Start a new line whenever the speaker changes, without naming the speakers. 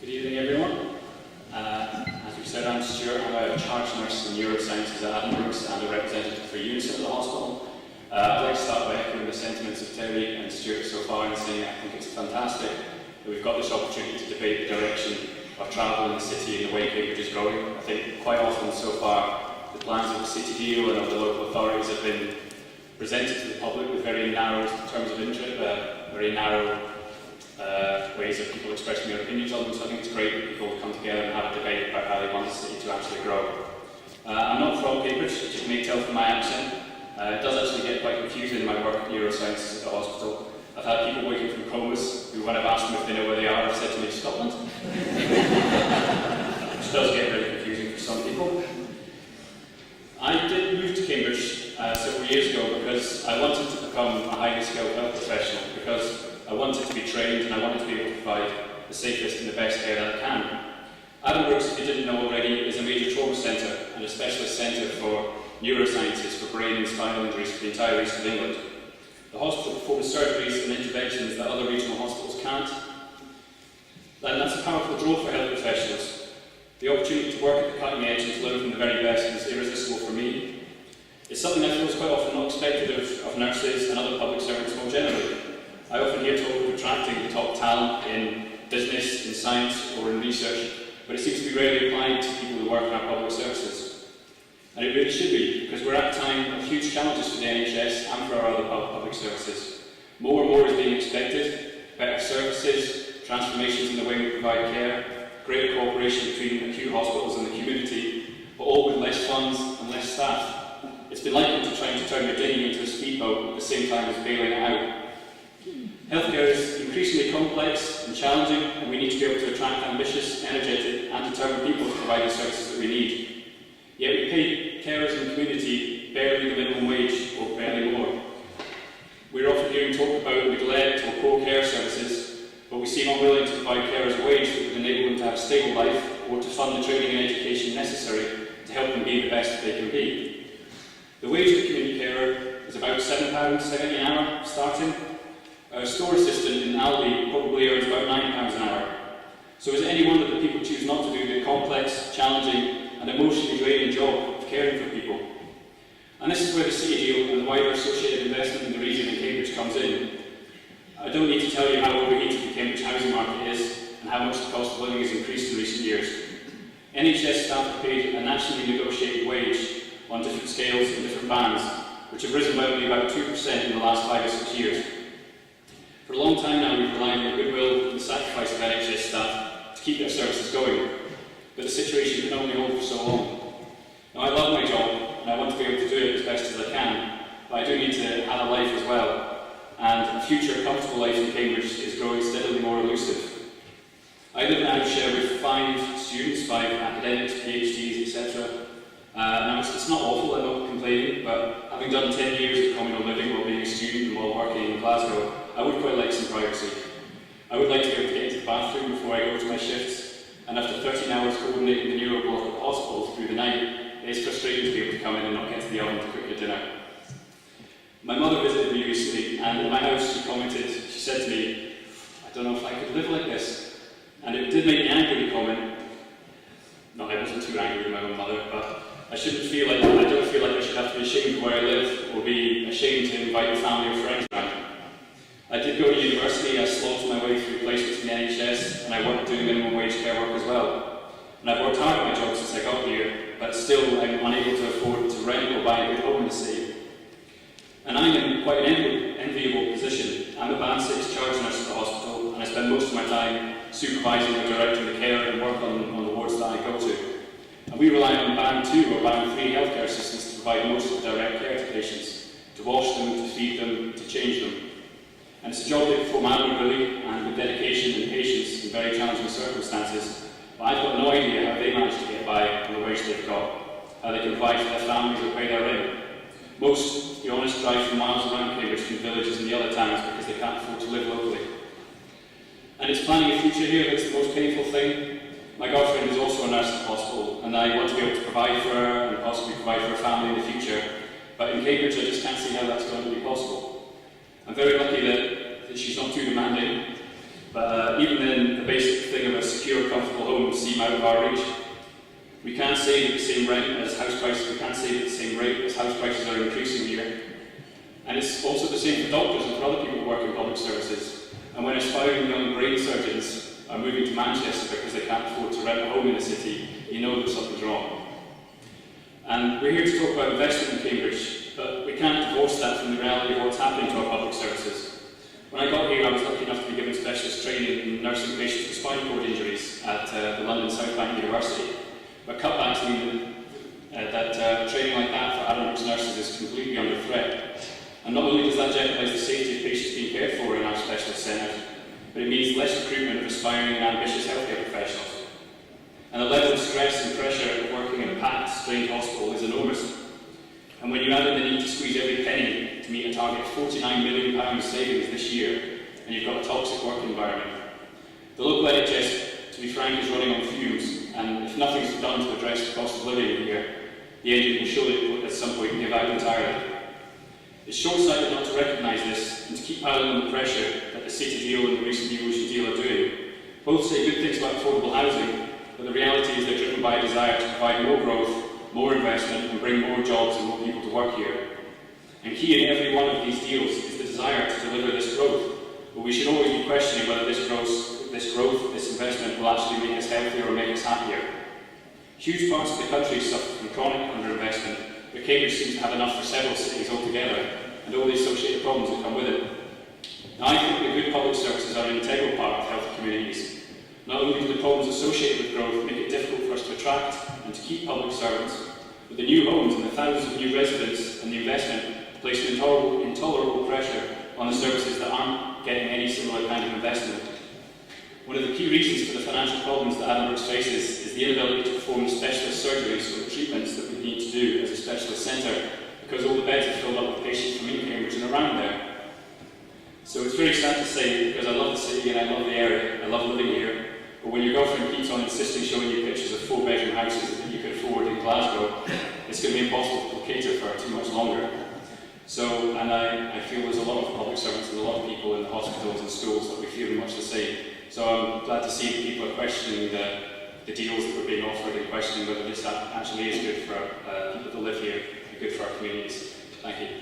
Good evening, everyone. As we said, I'm Stuart. I'm a charge nurse in neurosciences at Addenbrooke's and a representative for Unison at the hospital. I'd like to start by echoing the sentiments of Terry and Stuart so far and saying I think it's fantastic that we've got this opportunity to debate the direction of travel in the city and the way Cambridge is growing. I think quite often so far the plans of the city deal and of the local authorities have been presented to the public with very narrow terms of interest, very narrow ways of people expressing their opinions on them, so I think it's great that people come together and have a debate about how they want the city to actually grow. I'm not from Cambridge, as you may tell from my accent. It does actually get quite confusing in my work at neurosciences at the hospital. I've had people waking from comas who, when I've asked them if they know where they are, have said to me, Scotland. Which does get very confusing for some people. I did move to Cambridge several years ago because I wanted to become a highly skilled health professional, because I wanted to be trained and I wanted to be able to provide the safest and the best care that I can. Addenbrooke's, if you didn't know already, is a major trauma centre and a specialist centre for neurosciences for brain and spinal injuries for the entire east of England. The hospital performs surgeries and interventions that other regional hospitals can't. And that's a powerful draw for health professionals. The opportunity to work at the cutting edge and to learn from the very best is irresistible for me. It's something that feels quite often not expected of nurses and other public servants more generally. I often hear talk of attracting the top talent in business, in science or in research, but it seems to be rarely applied to people who work in our public services. And it really should be, because we're at a time of huge challenges for the NHS and for our other public services. More and more is being expected: better services, transformations in the way we provide care, greater cooperation between acute hospitals and the community, but all with less funds and less staff. It's been likened to trying to turn your dinghy into a speedboat at the same time as bailing it out. Healthcare is increasingly complex and challenging, and we need to be able to attract ambitious, energetic and determined people to provide the services that we need. Yet we pay carers in the community barely the minimum wage, or barely more. We're often hearing talk about neglect or poor care services, but we seem unwilling to provide carers a wage that would enable them to have a stable life, or to fund the training and education necessary to help them be the best that they can be. The wage of a community carer is about £7.70 an hour starting. A store assistant in Aldi probably earns about £9 an hour. So is it any wonder that people choose not to do the complex, challenging and emotionally draining job of caring for people? And this is where the city deal and the wider associated investment in the region in Cambridge comes in. I don't need to tell you how overheated the Cambridge housing market is and how much the cost of living has increased in recent years. NHS staff are paid a nationally negotiated wage on different scales and different bands, which have risen by only about 2% in the last 5 or 6 years. For a long time now, we've relied on the goodwill and the sacrifice of NHS staff to keep their services going, but the situation can only hold for so long. Now, I love my job, and I want to be able to do it as best as I can, but I do need to have a life as well, and a future comfortable life in Cambridge is growing steadily more elusive. I live in Ayrshire with 5 students, 5 academics, PhDs, etc. Now, it's not awful, I'm not complaining, but having done 10 years of communal living while being a student and while working in Glasgow, I would quite like some privacy. I would like to be able to get into the bathroom before I go to my shifts, and after 13 hours coordinating the neuro block at the hospital through the night, it is frustrating to be able to come in and not get to the oven to cook your dinner. My mother visited me recently, and in my house she commented, she said to me, I don't know if I could live like this. And it did make me angry to comment. No, I wasn't too angry with my own mother, but I don't feel like I should have to be ashamed of where I live, or be ashamed to invite family or friends around. I did go to university, I slogged my way through placements in the NHS, and I worked doing minimum wage care work as well. And I've worked hard at my job since I got here, but still I'm unable to afford to rent or buy a good home in the city. And I'm in quite an enviable position. I'm a Band 6 charge nurse at the hospital, and I spend most of my time supervising or directing the care and work on the wards that I go to. And we rely on Band 2 or Band 3 healthcare assistants to provide most of the direct care to patients, to wash them, to feed them, to change them. And it's a job they perform admirably and with dedication and patience in very challenging circumstances, but I've got no idea how they manage to get by on the wage they've got, how they can provide for their families or pay their rent. Most, to be honest, drive for miles around Cambridge from villages and the other towns because they can't afford to live locally. And it's planning a future here that's the most painful thing. My girlfriend is also a nurse at the hospital, and I want to be able to provide for her and possibly provide for her family in the future, but in Cambridge I just can't see how that's going to be possible. I'm very lucky that she's not too demanding, But even then, the basic thing of a secure, comfortable home seem out of our reach. We can't save at the same rate as house prices. We can't save at the same rate as house prices are increasing here. And it's also the same for doctors and for other people who work in public services. And when aspiring young brain surgeons are moving to Manchester because they can't afford to rent a home in the city, you know that something's wrong. And we're here to talk about investment in Cambridge, but we can't divorce that from the reality of what's happening to our public services. When I got here, I was lucky enough to be given specialist training in nursing patients with spinal cord injuries at the London South Bank University. But cutbacks mean that training like that for adult nurses is completely under threat. And not only does that jeopardise the safety of patients being cared for in our specialist centres, but it means less recruitment of aspiring and ambitious healthcare professionals. And the level of stress and pressure of working in a packed, strained hospital is enormous. And when you add in the need to squeeze every penny to meet a target of £49 million savings this year, and you've got a toxic work environment, the local NHS, to be frank, is running on fumes, and if nothing's done to address the cost of living here, the engine will surely at some point give out entirely. It's short-sighted not to recognise this and to keep piling on the pressure that the City deal and the recent New Ocean deal are doing. Both say good things about affordable housing, but the reality is they're driven by a desire to provide more growth, more investment, and bring more jobs and more people to work here. And key in every one of these deals is the desire to deliver this growth. But we should always be questioning whether this growth, this investment will actually make us healthier or make us happier. Huge parts of the country suffer from chronic underinvestment, but Cambridge seems to have enough for several cities altogether, and all the associated problems that come with it. Now, I think that good public services are an integral part of healthy communities. Not only do the problems associated with growth make it difficult for us to attract and to keep public servants, but the new homes and the thousands of new residents and the investment place an intolerable pressure on the services that aren't getting any similar kind of investment. One of the key reasons for the financial problems that Addenbrooke's faces is the inability to perform the specialist surgeries or the treatments that we need to do as a specialist centre, because all the beds are filled up with patients from in Cambridge and around there. So it's very sad to say, because I love the city and I love the area, I love living here, but when your girlfriend keeps on insisting showing you pictures of 4-bedroom houses that you could afford in Glasgow, it's going to be impossible to cater for too much longer. So, and I feel there's a lot of public servants and a lot of people in the hospitals and schools that we feel much the same. So I'm glad to see that people are questioning the deals that were being offered and questioning whether this actually is good for people to live here and good for our communities. Thank you.